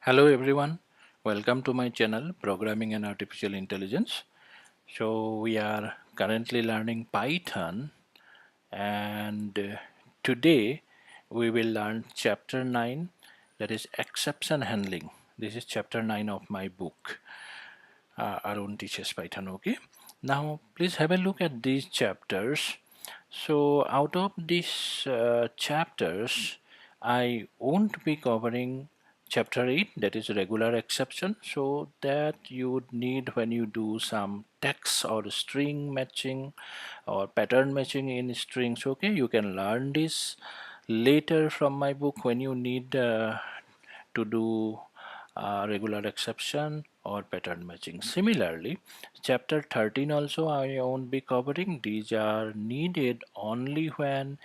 Hello everyone, welcome to my channel Programming and Artificial Intelligence. So we are currently learning Python and today we will learn chapter 9, that is exception handling. This is chapter 9 of my book, Arun Teaches Python. Okay, now please have a look at these chapters. So out of these chapters I won't be covering chapter 8, that is regular exception, so that you would need when you do some text or string matching or pattern matching in strings. Okay, you can learn this later from my book when you need to do regular exception or pattern matching. Similarly, chapter 13 also I won't be covering. These are needed only when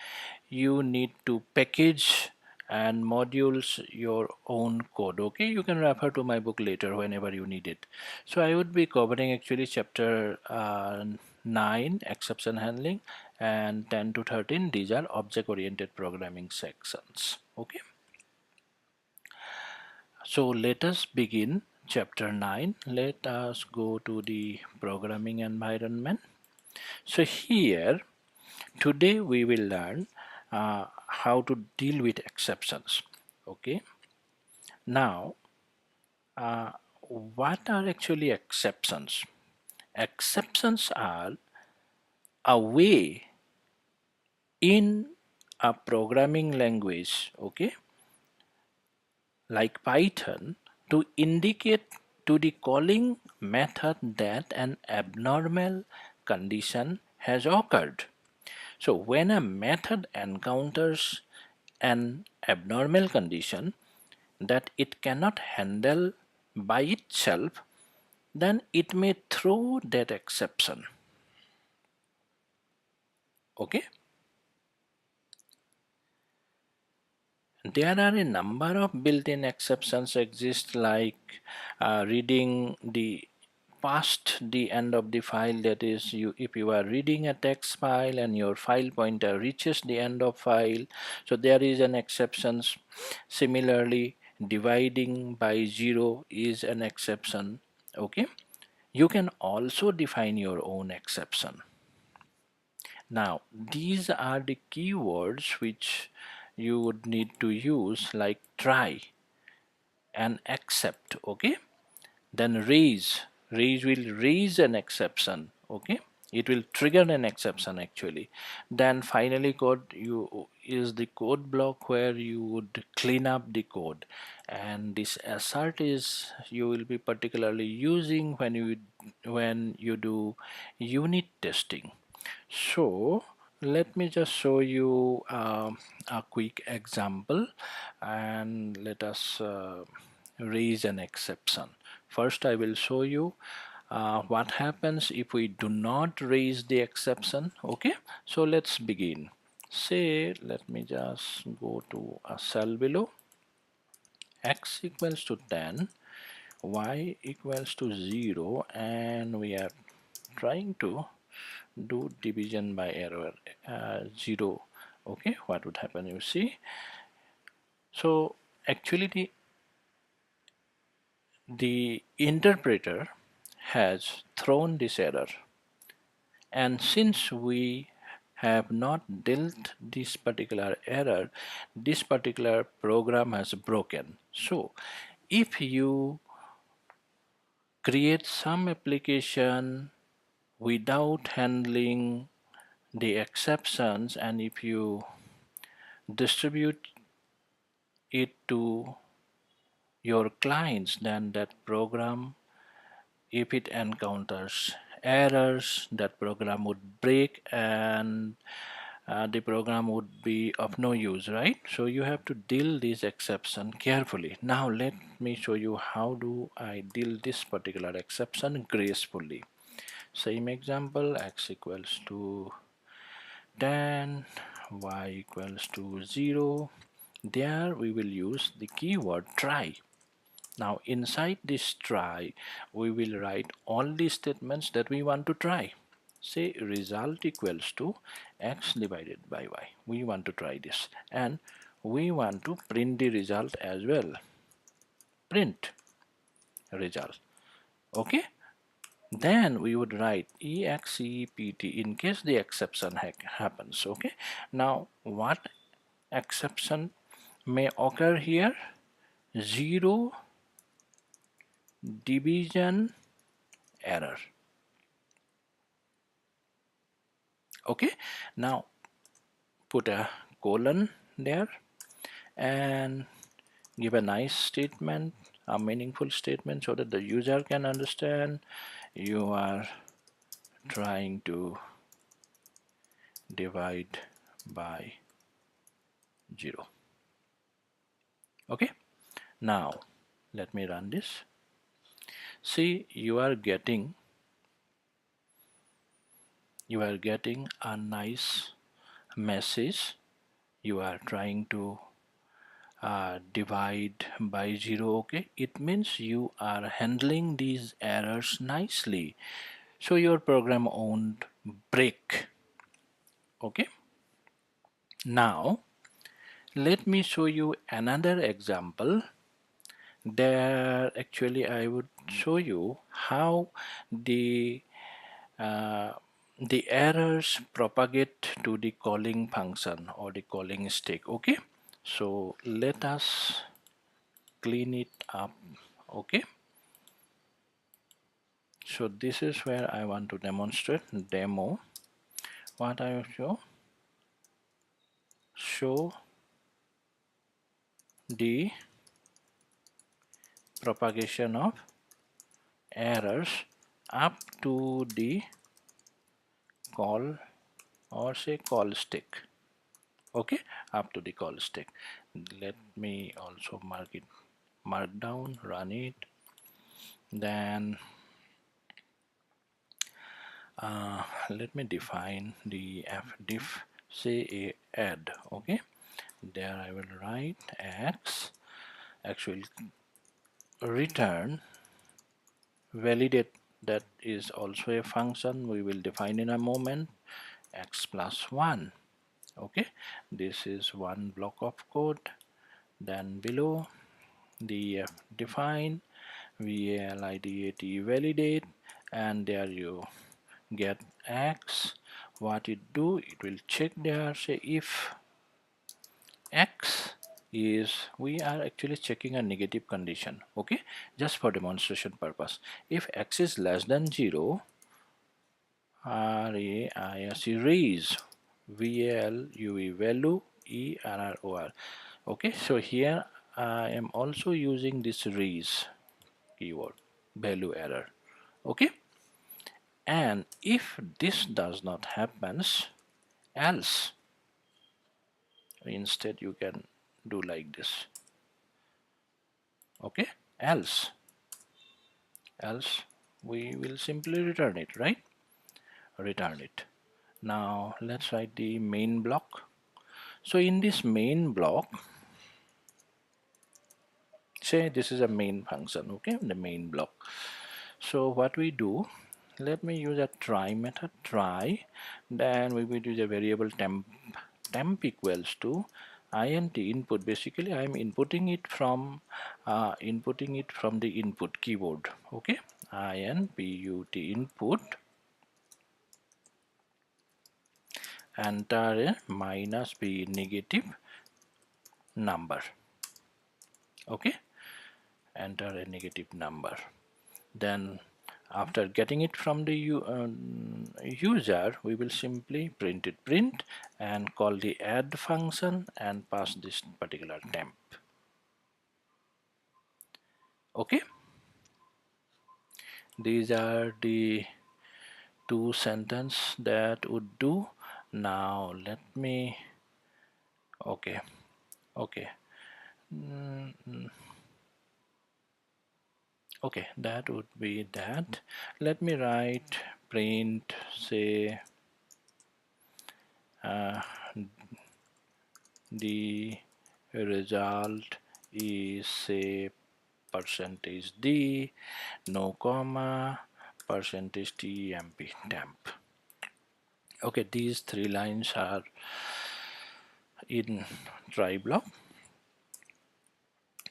you need to package and modules your own code. Okay, you can refer to my book later whenever you need it. So I would be covering actually chapter 9 exception handling, and 10 to 13 these are object oriented programming sections. Okay, so let us begin chapter 9. Let us go to the programming environment. So here today we will learn how to deal with exceptions. Okay, now what are actually exceptions? Exceptions are a way in a programming language, okay, like Python, to indicate to the calling method that an abnormal condition has occurred. So when a method encounters an abnormal condition that it cannot handle by itself, then it may throw that exception. Okay, there are a number of built-in exceptions exist, like reading the past the end of the file. That is, you if you are reading a text file and your file pointer reaches the end of file, so there is an exception. Similarly, dividing by 0 is an exception. Okay, you can also define your own exception. Now these are the keywords which you would need to use, like try and accept. Okay, then raise will raise an exception. Okay, it will trigger an exception actually. Then finally code you is the code block where you would clean up the code, and this assert is you will be particularly using when you do unit testing. So let me just show you a quick example, and let us raise an exception. First I will show you what happens if we do not raise the exception. Okay, so let's begin. Say, let me just go to a cell below. X equals to 10, y equals to 0, and we are trying to do division by error 0. Okay, what would happen, you see? So actually the interpreter has thrown this error, and since we have not dealt this particular error, this particular program has broken. So if you create some application without handling the exceptions, and if you distribute it to your clients, then that program, if it encounters errors, that program would break, and the program would be of no use, right? So you have to deal this exception carefully. Now let me show you how do I deal this particular exception gracefully. Same example, x equals to 10, y equals to 0. There we will use the keyword try. Now inside this try, we will write all the statements that we want to try. Say result equals to x divided by y. We want to try this, and we want to print the result as well. print result. Okay, then we would write except in case the exception happens. Okay, now what exception may occur here? Zero division error. Okay, now put a colon there and give a nice statement, a meaningful statement, so that the user can understand you are trying to divide by 0. Okay, now let me run this. See, you are getting a nice message. You are trying to divide by 0. Okay, it means you are handling these errors nicely, so your program won't break. Okay, now let me show you another example. There actually I would show you how the errors propagate to the calling function or the calling stack. Okay, so let us clean it up. Okay, so this is where I want to demonstrate demo. What I will show the propagation of errors up to the call, or say call stack. Okay, up to the call stack. Let me also mark down, run it. Then let me define the fdiff, say a add. Okay, there I will write x, actually return validate, that is also a function we will define in a moment, x plus 1. Okay, this is one block of code. Then below the define validat validate, and there you get x. What it do, it will check there, say if x is, we are actually checking a negative condition. Okay, just for demonstration purpose. If x is less than 0, raise value error. Okay, so here I am also using this raise keyword, value error. Okay, and if this does not happens, else, instead you can do like this. Okay, else we will simply return it, right? Return it. Now let's write the main block. So in this main block, say this is a main function. Okay, the main block. So what we do, let me use a try method, try. Then we will use a variable temp equals to int input. Basically I am inputting it from the input keyboard. Okay, input input, enter a minus b negative number. Okay, enter a negative number. Then after getting it from the user, we will simply print and call the add function and pass this particular temp. Okay, these are the two sentences that would do. Now let me, okay, okay, that would be that. Let me write print, say the result is, say, percentage d, no comma, percentage temp. Okay, these three lines are in try block.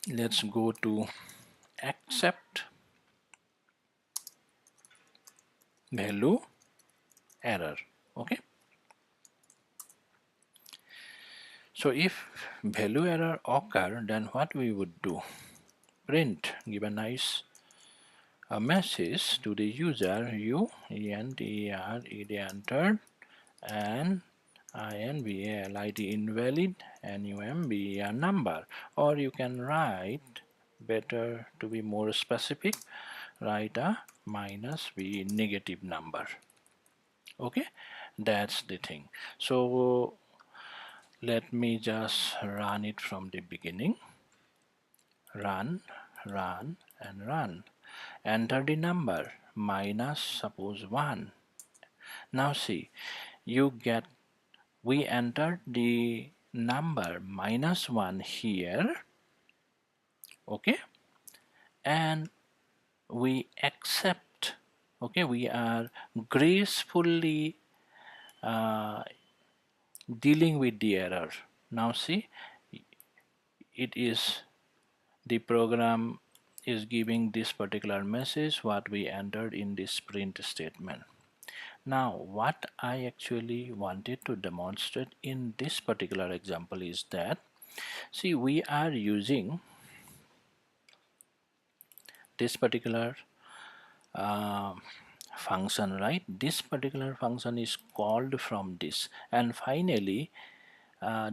Let's go to except value error. Okay, so if value error occur, then what we would do, print, give a nice a message to the user, you enter entered and INVALID invalid NUMBER number, or you can write, better to be more specific, write a -b negative number. Okay, that's the thing. So let me just run it from the beginning. Run, run and run. Enter the number minus suppose 1. Now see, you get, we entered the number -1 here, okay, and we accept, okay, we are gracefully dealing with the error. Now see, it is, the program is giving this particular message what we entered in this print statement. Now what I actually wanted to demonstrate in this particular example is that, see, we are using this particular function, right? This particular function is called from this, and finally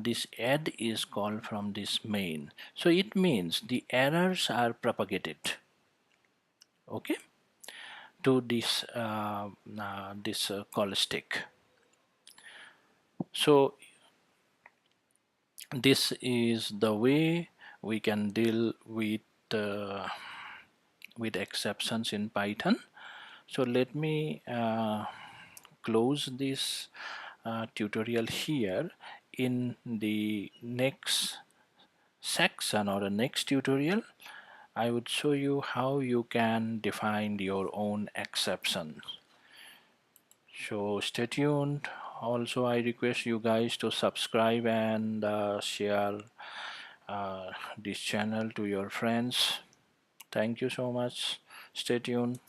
this add is called from this main. So it means the errors are propagated, okay, to this call stick. So this is the way we can deal uh, with exceptions in Python. So let me close this tutorial here. In the next section or the next tutorial, I would show you how you can define your own exceptions. So stay tuned. Also, I request you guys to subscribe and share this channel to your friends. Thank you so much. Stay tuned.